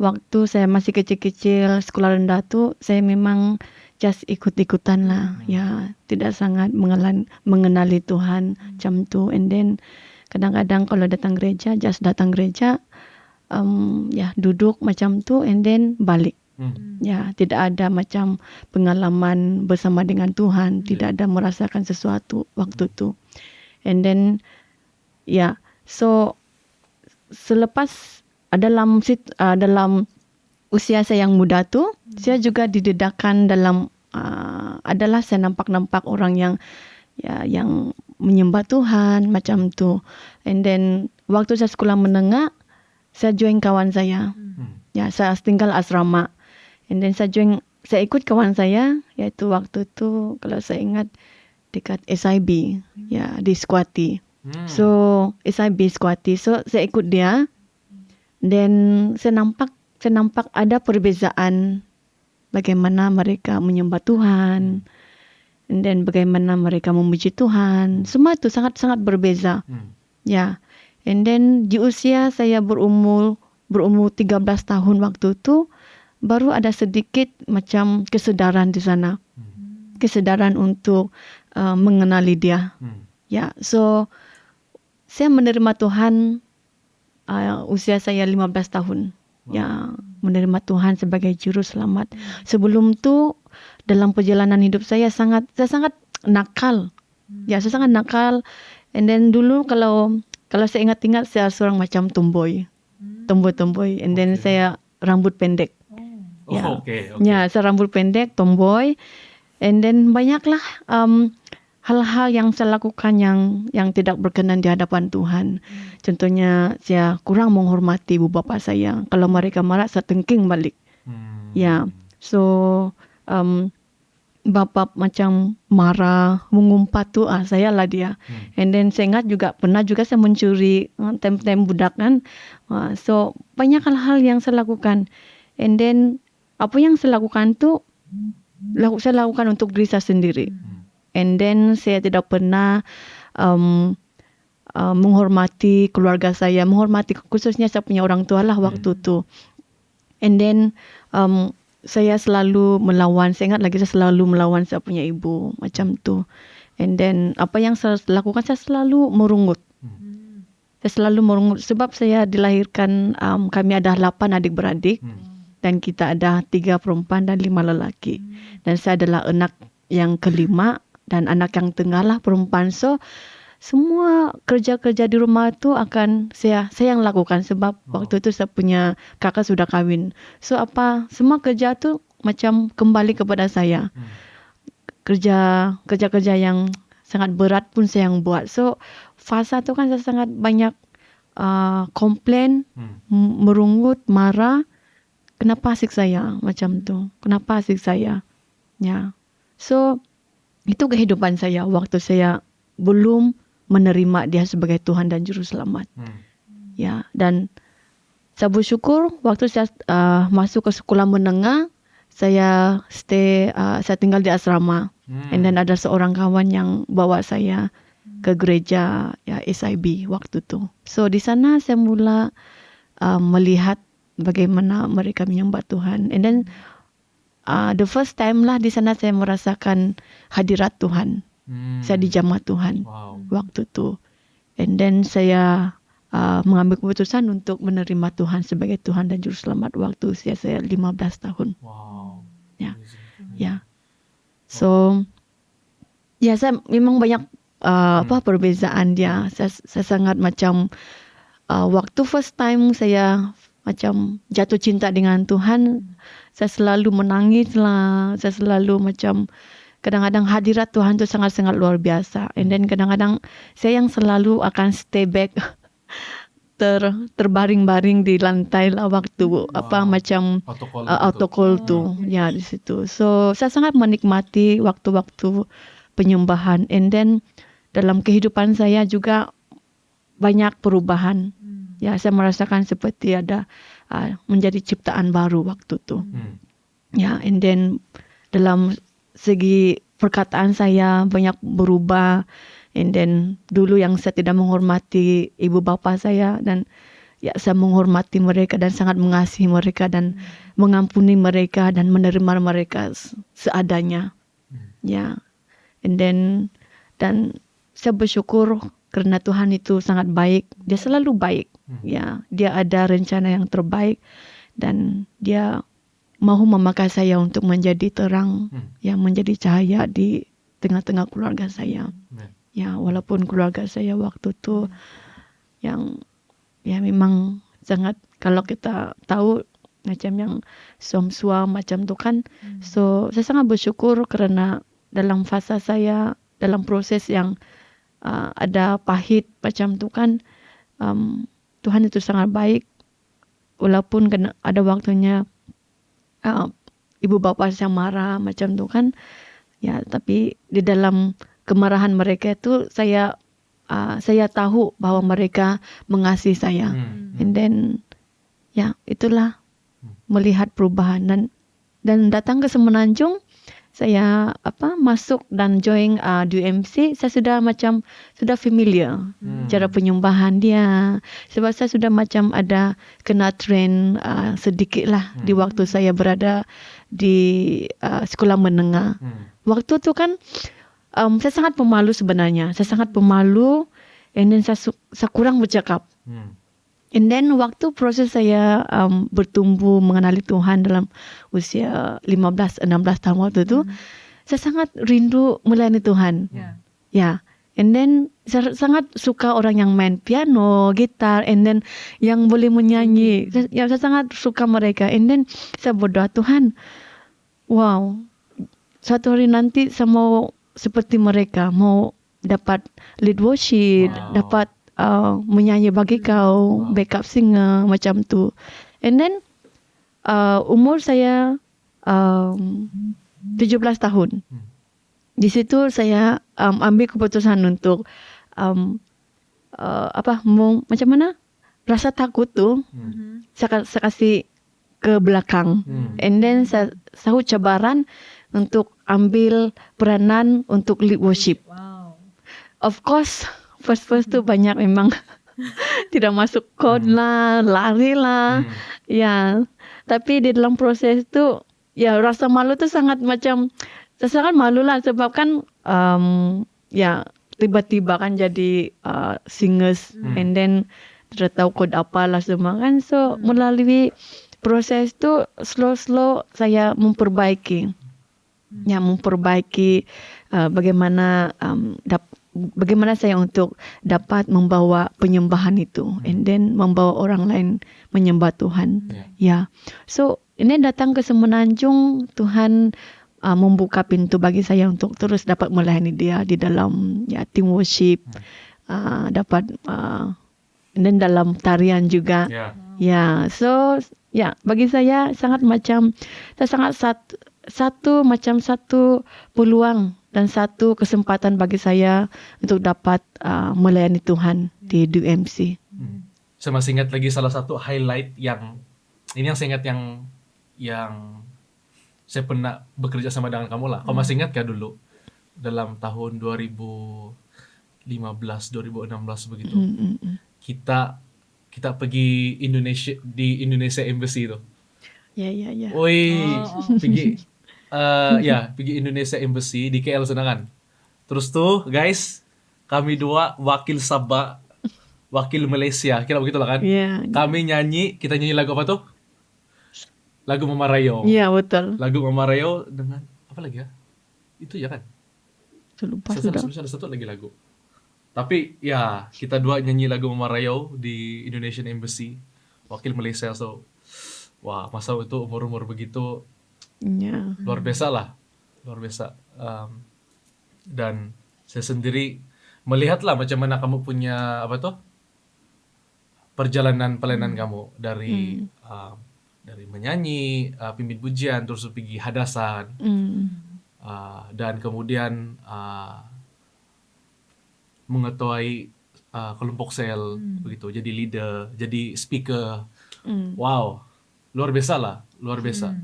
waktu saya masih kecil-kecil sekolah rendah tuh saya memang just ikut-ikutan lah, ya tidak sangat mengenali Tuhan macam tu. And then kadang-kadang kalau datang gereja, just datang gereja, ya duduk macam tu, and then balik. Ya, tidak ada macam pengalaman bersama dengan Tuhan, tidak ada merasakan sesuatu waktu tu. And then ya, so selepas dalam usia saya yang muda tu, saya juga didedahkan dalam adalah saya nampak orang yang yang menyembah Tuhan macam tu. And then waktu saya sekolah menengah, saya join kawan saya. Ya, saya tinggal asrama. And then saya ikut kawan saya, yaitu waktu tu kalau saya ingat dekat SIB, ya di Squatty. So SIB Squatty, so saya ikut dia. Dan saya nampak ada perbezaan bagaimana mereka menyembah Tuhan, and then bagaimana mereka memuji Tuhan. Semua itu sangat-sangat berbeza. Ya. And then di usia saya berumur 13 tahun waktu itu, baru ada sedikit macam kesedaran di sana. Kesedaran untuk mengenali dia. Ya, so saya menerima Tuhan usia saya 15 tahun. Ya, menerima Tuhan sebagai juru selamat. Sebelum tu dalam perjalanan hidup saya sangat nakal. Ya, saya sangat nakal. And then dulu kalau saya ingat-ingat, saya seorang macam tomboy. And then saya rambut pendek. Ya. Ya, saya rambut pendek, tomboy. And then banyaklah hal-hal yang saya lakukan yang tidak berkenan di hadapan Tuhan. Contohnya saya kurang menghormati ibu bapa saya. Kalau mereka marah, saya tengking balik. Ya, so bapa macam marah, mengumpat tu, saya lah dia. And then saya ingat juga pernah juga saya mencuri tem budak kan. So banyak hal-hal yang saya lakukan. And then apa yang saya lakukan tu saya lakukan untuk diri saya sendiri. And then saya tidak pernah menghormati keluarga saya, menghormati khususnya saya punya orang tua lah waktu tu. And then saya selalu melawan, saya ingat lagi saya selalu melawan saya punya ibu macam tu. And then apa yang saya lakukan, saya selalu merungut. Saya selalu merungut sebab saya dilahirkan, kami ada 8 adik-beradik. Dan kita ada 3 perempuan dan 5 lelaki. Dan saya adalah anak yang kelima dan anak yang tengah lah perempuan. So semua kerja-kerja di rumah tu akan saya yang lakukan sebab waktu tu saya punya kakak sudah kahwin. So semua kerja tu macam kembali kepada saya. Kerja yang sangat berat pun saya yang buat. So fasa tu kan saya sangat banyak komplain, merungut, marah. Kenapa asyik saya macam tu? Kenapa asyik saya? Ya. So itu kehidupan saya waktu saya belum menerima dia sebagai Tuhan dan Juru Selamat. Ya, dan saya bersyukur waktu saya masuk ke sekolah menengah, saya tinggal di asrama. And then ada seorang kawan yang bawa saya ke gereja ya SIB waktu tu. So di sana saya mula melihat bagaimana mereka menyembah Tuhan. And then the first time lah di sana saya merasakan hadirat Tuhan. Saya dijamah Tuhan waktu tu. And then saya mengambil keputusan untuk menerima Tuhan sebagai Tuhan dan Juru Selamat waktu usia saya 15 tahun. Ya. Ya. So ya, saya memang banyak perbezaan dia. Saya sangat macam waktu first time saya macam jatuh cinta dengan Tuhan, saya selalu menangis lah. Saya selalu macam kadang-kadang hadirat Tuhan tu sangat-sangat luar biasa. And then kadang-kadang saya yang selalu akan stay back, terbaring-baring di lantai lah waktu macam autocall tu ya di situ. So saya sangat menikmati waktu-waktu penyembahan. And then dalam kehidupan saya juga banyak perubahan. Ya, saya merasakan seperti ada menjadi ciptaan baru waktu tu. Ya, and then dalam segi perkataan saya banyak berubah. And then dulu yang saya tidak menghormati ibu bapa saya, dan ya saya menghormati mereka dan sangat mengasihi mereka dan mengampuni mereka dan menerima mereka seadanya. Ya, and then dan saya bersyukur karena Tuhan itu sangat baik. Dia selalu baik. Ya, dia ada rencana yang terbaik dan dia mahu memakai saya untuk menjadi terang, yang menjadi cahaya di tengah-tengah keluarga saya. Ya, walaupun keluarga saya waktu itu yang ya memang sangat, kalau kita tahu macam yang suam-suam macam tu kan. So saya sangat bersyukur karena dalam fasa saya, dalam proses yang ada pahit macam tu kan, Tuhan itu sangat baik. Walaupun ada waktunya ibu bapa saya marah macam tu kan, ya, tapi di dalam kemarahan mereka itu saya tahu bahwa mereka mengasihi saya. And then ya, itulah melihat perubahan dan datang ke Semenanjung, saya masuk dan join DMC, saya sudah familiar cara penyembahan dia, sebab saya sudah macam ada kena train sedikit lah di waktu saya berada di sekolah menengah. Waktu tu kan saya sangat pemalu sebenarnya, saya sangat pemalu, and then saya kurang bercakap. And then waktu proses saya bertumbuh mengenali Tuhan dalam usia 15-16 tahun waktu itu, saya sangat rindu melayani Tuhan. Ya. And then saya sangat suka orang yang main piano, gitar, and then yang boleh menyanyi. Saya sangat suka mereka. And then saya berdoa, Tuhan, wow, suatu hari nanti saya mau seperti mereka, mau dapat lead worship, dapat menyanyi bagi kau, backup singer macam tu. And then umur saya 17 tahun. Di situ saya ambil keputusan untuk macam mana? Rasa takut tu saya kasih ke belakang. And then saya cabaran untuk ambil peranan untuk lead worship. Of course, first tu banyak memang tidak masuk chord lah, lari lah. Ya, tapi di dalam proses tu, ya, rasa malu tu sangat saya sangat malu lah sebab kan ya, tiba-tiba kan jadi singers, and then tidak tahu chord apalah semua kan. So melalui proses tu slow saya memperbaiki. Ya, memperbaiki bagaimana saya untuk dapat membawa penyembahan itu, and then membawa orang lain menyembah Tuhan. Ya, so ini datang ke Semenanjung, Tuhan membuka pintu bagi saya untuk terus dapat melayani dia di dalam team worship, dapat dan dalam tarian juga. Ya, so ya, bagi saya sangat satu peluang dan satu kesempatan bagi saya untuk dapat melayani Tuhan di DMC. Saya masih ingat lagi salah satu highlight yang saya ingat yang saya pernah bekerja sama dengan kamu lah. Kau masih ingat gak dulu dalam tahun 2015, 2016 begitu? Kita pergi Indonesia Embassy itu. Ya. Pergi Indonesia Embassy di KL sana kan. Terus tuh guys, kami dua wakil Sabah, wakil Malaysia, kira begitulah kan. Kami kita nyanyi lagu apa tuh? Lagu Mama Rayo. Iya, betul. Lagu Mama Rayo dengan apa lagi ya? Itu ya kan? Lupa sudah. Ada satu lagi lagu. Tapi ya, kita dua nyanyi lagu Mama Rayo di Indonesian Embassy, wakil Malaysia. So, wah, masa itu umur begitu, luar biasa lah, luar biasa. Dan saya sendiri melihatlah macam mana kamu punya perjalanan pelayanan kamu dari menyanyi, pimpin pujian, terus pergi hadasan, dan kemudian mengetuai kelompok sel, begitu, jadi leader, jadi speaker. Wow, luar biasa lah, luar biasa.